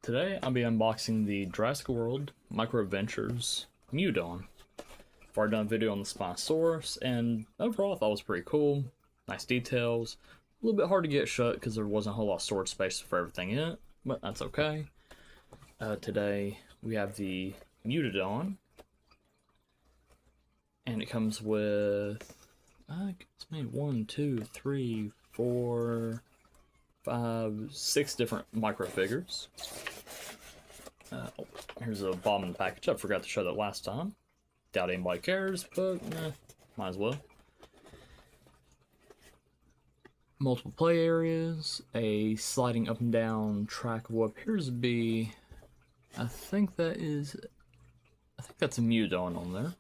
Today I'll be unboxing the Jurassic World Micro Adventures Mutadon. I've already done a video on the Spinosaurus, and overall I thought it was pretty cool. Nice details. A little bit hard to get shut because there wasn't a whole lot of storage space for everything in it, but that's okay. Today we have the Mutadon, and it comes with it's made 1, 2, 3, 4, 5, 6 different micro figures. Here's the bottom of the package. I forgot to show that last time. Doubt anybody cares, but might as well. Multiple play areas, a sliding up and down track of what appears to be, I think that's a Mutadon on there.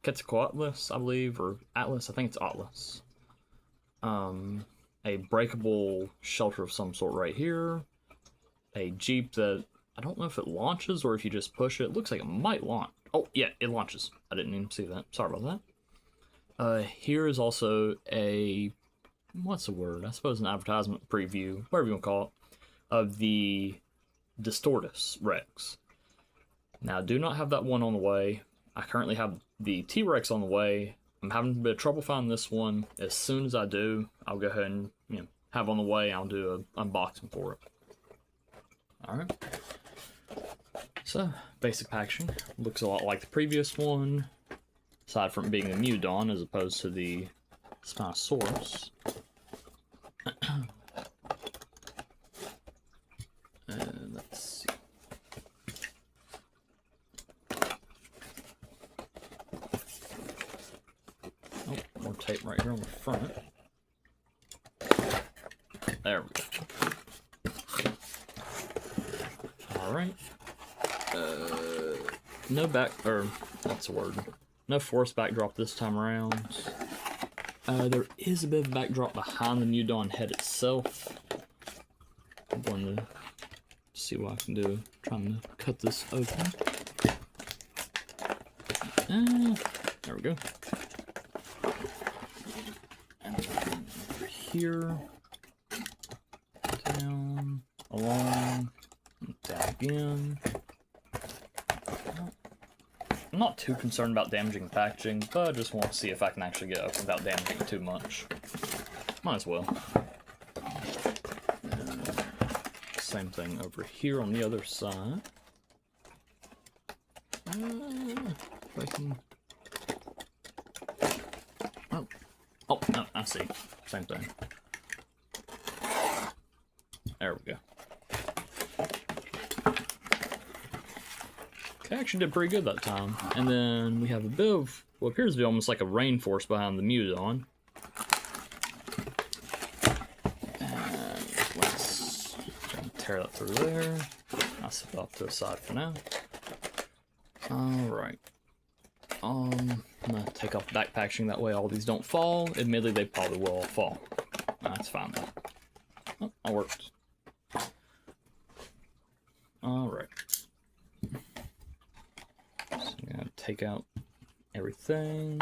Quetzalcoatlus, I believe, or Atlas, I think it's Atlas. A breakable shelter of some sort right here. A Jeep that, I don't know if it launches or if you just push it. It looks like it might launch. Oh, yeah, it launches. I didn't even see that. Sorry about that. Here is also a, what's the word? I suppose an advertisement preview, whatever you want to call it, of the Distortus Rex. Now, I do not have that one on the way. I currently have the T-Rex on the way. I'm having a bit of trouble finding this one. As soon as I do, I'll go ahead and have on the way. I'll do an unboxing for it. Alright. So, basic packaging. Looks a lot like the previous one, aside from being the Mutadon as opposed to the Spinosaurus. And let's see. Oh, more tape right here on the front. There we go. Alright. No what's the word? No force backdrop this time around. There is a bit of backdrop behind the Mutadon head itself. I'm going to see what I can do. Trying to cut this open. There we go. And over here. Down. Along. Down again. I'm not too concerned about damaging the packaging, but I just want to see if I can actually get it open without damaging it too much. Might as well. And same thing over here on the other side. If I can... Oh, no, I see. Same thing. There we go. Okay, actually did pretty good that time. And then we have a bit of what appears to be almost like a rainforest behind the Mutadon. And let's tear that through there. I'll set it off to the side for now. Alright. I'm gonna take off the back packaging, that way all these don't fall. Admittedly, they probably will all fall. That's fine though. Oh, that worked. Alright. Take out everything.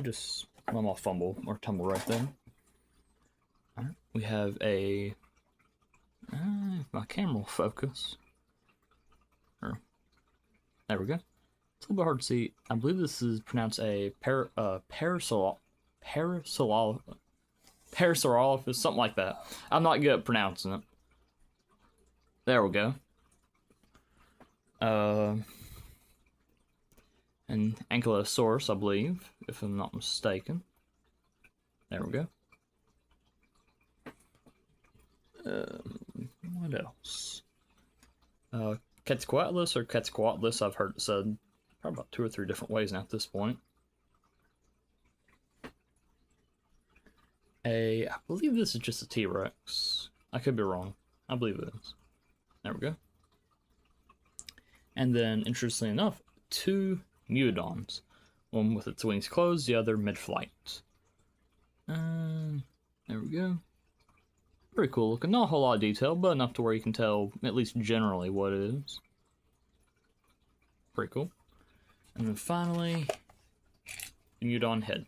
Just let them all fumble or tumble right there. Alright, we have a my camera will focus. There we go. It's a little bit hard to see. I believe this is pronounced a Parasaurolophus, something like that. I'm not good at pronouncing it. There we go. An Ankylosaurus, I believe, if I'm not mistaken. There we go. What else? Quetzalcoatlus or Quetzalcoatlus, I've heard it said probably about 2 or 3 different ways now at this point. I believe this is just a T-Rex. I could be wrong. I believe it is. There we go. And then, interestingly enough, 2 Mutadons. One with its wings closed, the other mid-flight. There we go. Pretty cool looking. Not a whole lot of detail, but enough to where you can tell, at least generally, what it is. Pretty cool. And then finally, the Mutadon head.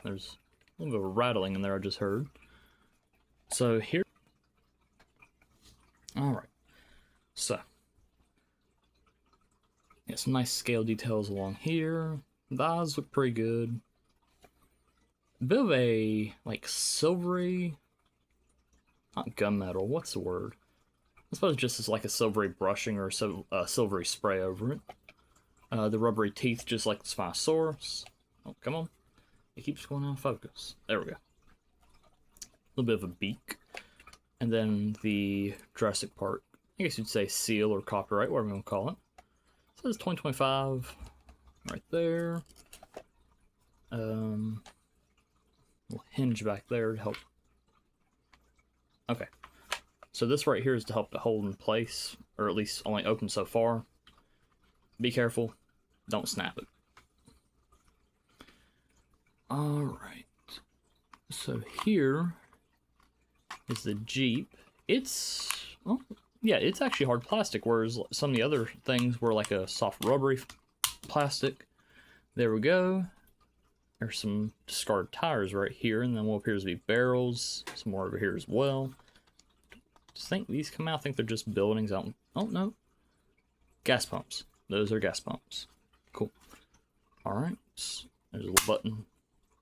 There's a little bit of rattling in there I just heard. So here, Alright, so. Yeah, some nice scale details along here. The eyes look pretty good. A bit of a, like, silvery... Not gunmetal, what's the word? I suppose just as like a silvery brushing or silvery spray over it. The rubbery teeth just like the Spinosaurus. Oh, come on. It keeps going out of focus. There we go. A little bit of a beak. And then the Jurassic Park, I guess you'd say seal or copyright, whatever you want to call it. It says 2025 right there. Little hinge back there to help. Okay. So this right here is to help it hold in place, or at least only open so far. Be careful, don't snap it. Alright, so here is the Jeep. It's, well, yeah, it's actually hard plastic, whereas some of the other things were like a soft rubbery plastic. There we go. There's some discarded tires right here, and then what appears to be barrels. Some more over here as well. Just think these come out, I think they're just buildings out. Oh, no. Gas pumps. Those are gas pumps. Cool. Alright. There's a little button.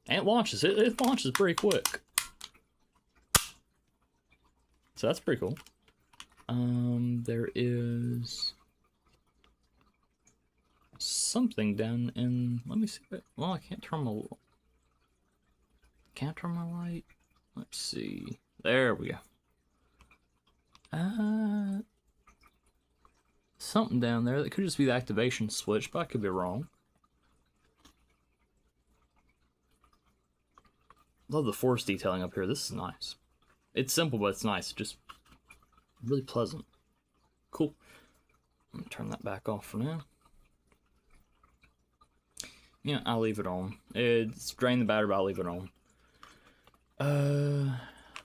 And it launches. It launches pretty quick. So that's pretty cool. There is something down in... Let me see. Well, I can't turn my... Can't turn my light? Let's see. There we go. Something down there that could just be the activation switch, but I could be wrong. Love the forest detailing up here. This is nice. It's simple, but it's nice. Just really pleasant. Cool. I'm gonna turn that back off for now. Yeah, I'll leave it on. It's drained the battery, but I'll leave it on.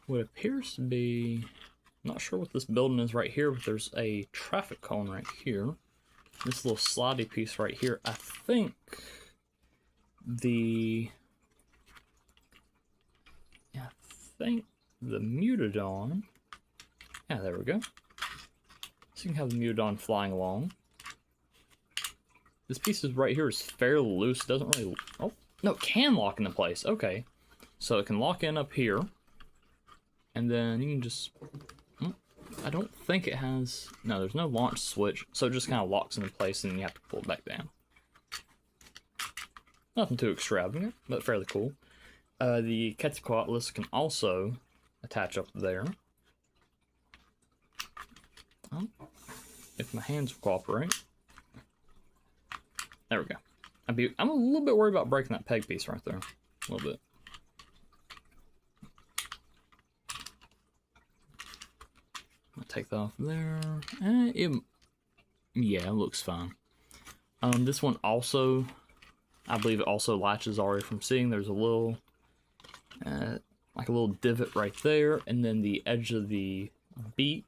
What appears to be... Not sure what this building is right here, but there's a traffic cone right here. This little slotty piece right here. I think the Mutadon. Yeah, there we go. So you can have the Mutadon flying along. This piece is right here is fairly loose. It doesn't really. Oh no, it can lock into place. Okay, so it can lock in up here, and then you can just. I don't think it has... No, there's no launch switch, so it just kind of locks into place and you have to pull it back down. Nothing too extravagant, but fairly cool. The Quetzalcoatlus can also attach up there. Oh, if my hands will cooperate. There we go. I'm a little bit worried about breaking that peg piece right there. A little bit. I'll take that off there. Yeah, it looks fine. This one also, I believe it also latches already from seeing. There's a little, like a little divot right there, and then the edge of the beak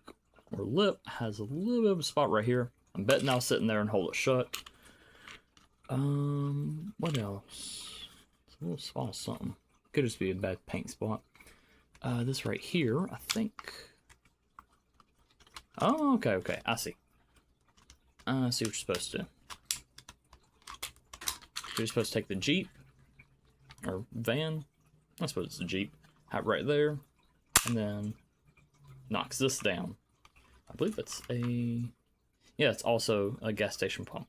or lip has a little bit of a spot right here. I'm betting I'll sit in there and hold it shut. What else? It's a little spot of something. Could just be a bad paint spot. This right here, I think. Oh, okay, I see. I see what you're supposed to do. You're supposed to take the Jeep, or van, I suppose it's a Jeep, have right there, and then knocks this down. I believe it's a, yeah, it's also a gas station pump.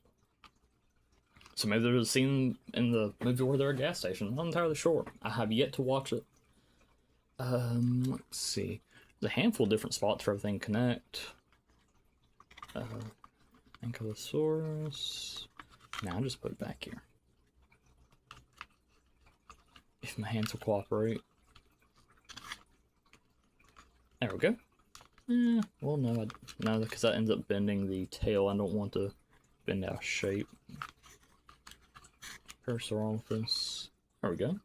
So maybe there's a scene in the movie where they're at a gas station. I'm not entirely sure. I have yet to watch it. Let's see. There's a handful of different spots for everything to connect. Ankylosaurus. Now I'll just put it back here. If my hands will cooperate. There we go. Well, no, because that ends up bending the tail. I don't want to bend out of shape. Parasaurolophus. There we go.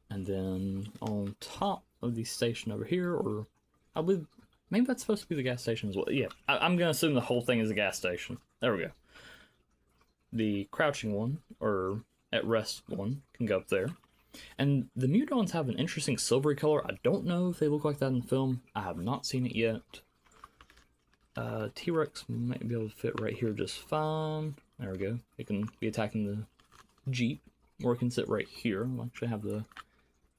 And then on top of the station over here, or I believe maybe that's supposed to be the gas station as well. Yeah, I'm gonna assume the whole thing is a gas station. There we go. The crouching one, or at rest one, can go up there. And the Mutadons have an interesting silvery color. I don't know if they look like that in the film. I have not seen it yet. T-Rex might be able to fit right here just fine. There we go. It can be attacking the Jeep, or it can sit right here. We'll actually have the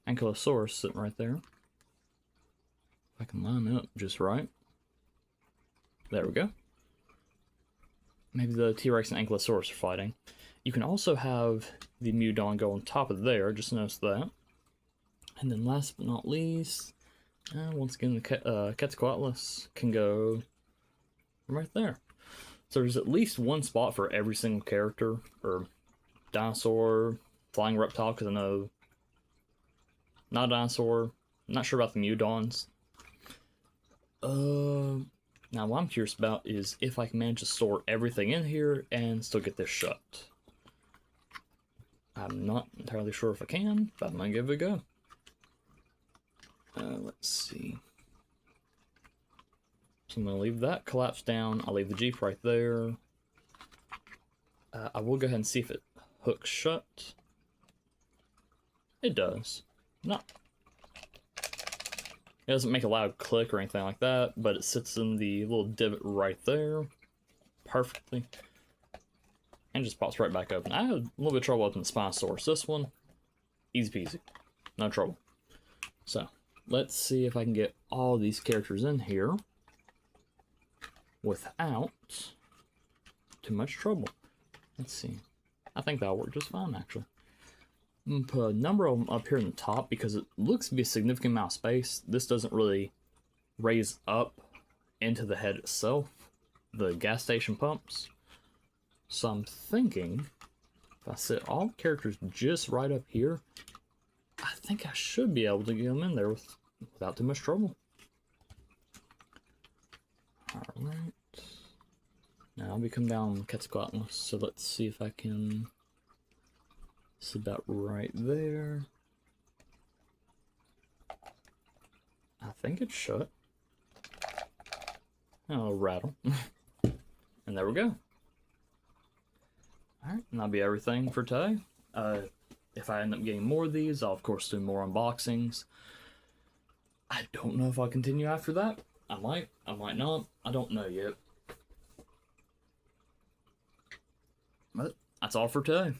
Ankylosaurus sitting right there. If I can line up just right. There we go. Maybe the T-Rex and Ankylosaurus are fighting. You can also have the Mutadon go on top of there, just notice that. And then last but not least, once again, the Quetzalcoatlus can go right there. So there's at least one spot for every single character, or dinosaur, flying reptile, because I know not a dinosaur, not sure about the Mutadons. Now what I'm curious about is if I can manage to store everything in here and still get this shut. I'm not entirely sure if I can, but I'm gonna give it a go. Let's see. So I'm gonna leave that collapsed down. I'll leave the Jeep right there. I will go ahead and see if it hooks shut. It does. Not. It doesn't make a loud click or anything like that, but it sits in the little divot right there perfectly. And just pops right back open. I had a little bit of trouble opening the Spinosaurus. This one, easy peasy. No trouble. So, let's see if I can get all these characters in here without too much trouble. Let's see. I think that'll work just fine, actually. I'm gonna put a number of them up here in the top because it looks to be a significant amount of space. This doesn't really raise up into the head itself, the gas station pumps. So I'm thinking if I set all characters just right up here, I think I should be able to get them in there without too much trouble. Alright. Now we come down Quetzalcoatlus, so let's see if I can. It's about right there. I think it's shut. Oh, rattle. And there we go. Alright, and that'll be everything for today. If I end up getting more of these, I'll of course do more unboxings. I don't know if I'll continue after that. I might not. I don't know yet. But that's all for today.